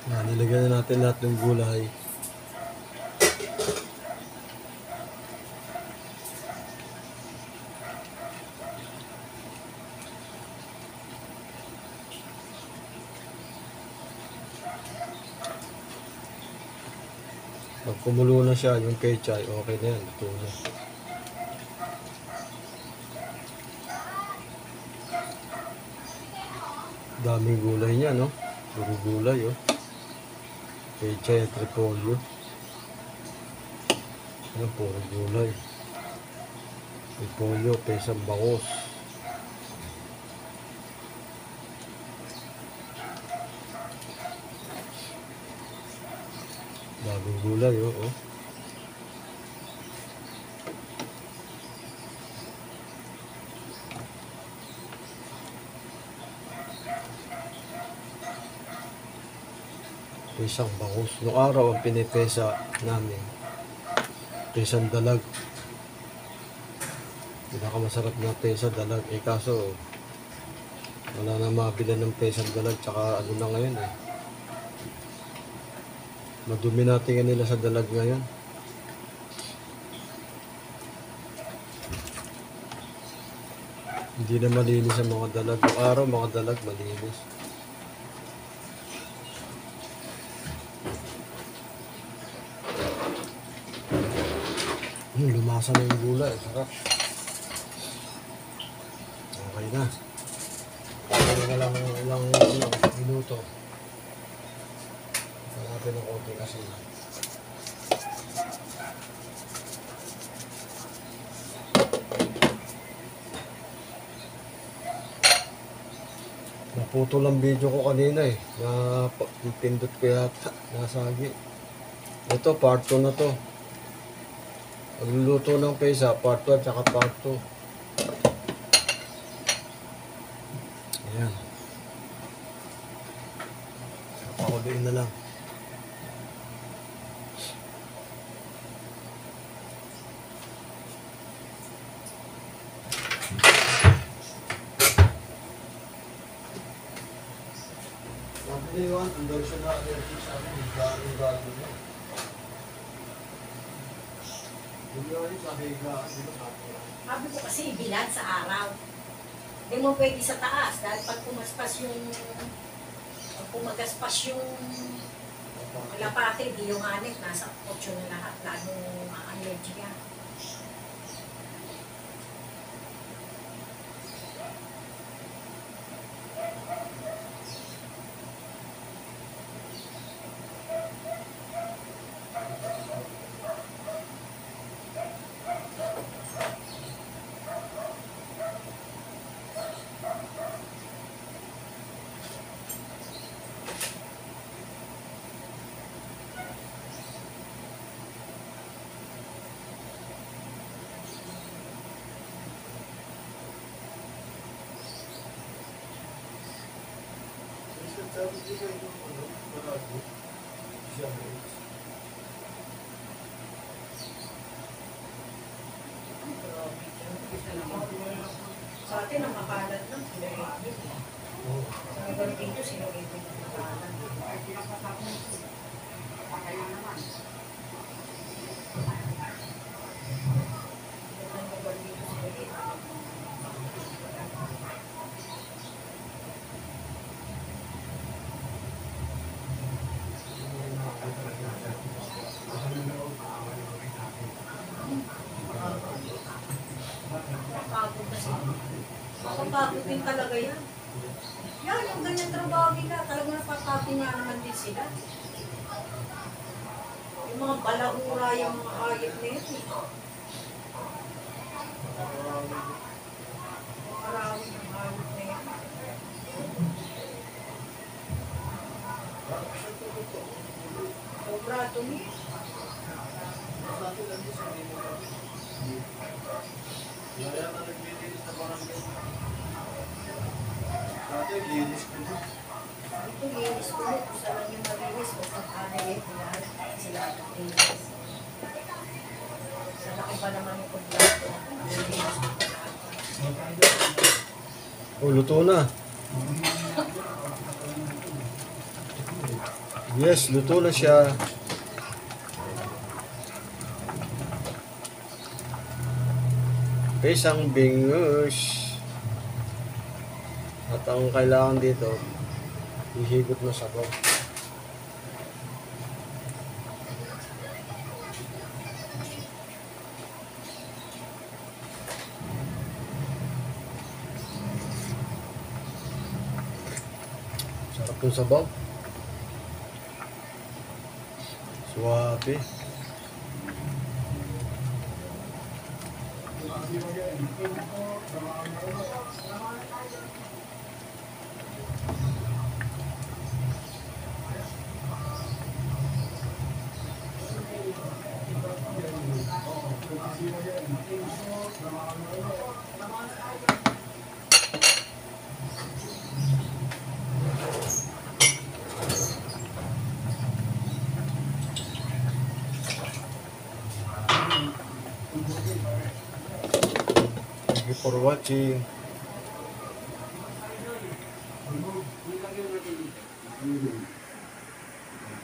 Nilagyan na natin lahat ng gulay. Pag kumulo na siya, yung pechay, okay na yan. Ito na. Daming gulay niya, no? Puro gulay, oh. Pechay at repolyo. Ayan, puro gulay. Repolyo, pesang bangos. Daming gulay, oh. Pesang bangus. Noong araw ang pinipesa namin, pesang dalag. Pinakamasarap na pesa dalag. Kaso wala na mabila ng pesang dalag. Tsaka ano na ngayon eh. Madumi natin nila sa dalag ngayon. Hindi na malinis ang mga dalag. Noong araw mga dalag malinis. Lumasa na yung gulay. Sarap. Okay na. Okay na lang ilang minuto. Ito natin ng konti kasi. Naputol ang video ko kanina eh. Pindot ko yata. Nasagi. Ito part 2 na to. Magluluto ng pesa, part 2 at saka part 2. Ayan. Pakuliin na lang. Sabi niyo, ang daw siya na allergy sa akin. Galing na. Sabi ko kasi ibilad sa araw. Hindi mo pwede sa taas dahil pag pumagaspas yung lapate, di yung anit, nasa 8 na lahat, lalong allergy ka. Sa atin, ang makalat lang, sinagigit. Sa ibang dito, sinagigit ang makalat. Nakapagod din talaga yan. Yan, yung ganyan trabaho nila, talagang napapagod nga naman din sila. Yung mga balahura, yung mga ayat na yun eh. Marami ng ayat na yan. Sobra ito niya. Kaya na naglilinis na barangay. Dati, linis ko na. Ito, linis ko na. Kung saan yung malinis, kung saan lahat sila linis. Sa laki pa naman yung paglato. Linis ko na. Oh, luto na. Yes, luto na siya. Isang bingus. At ang kailangan dito, ihigop na sabaw. Sarap yung sabaw. Suwabe. Thank you for watching.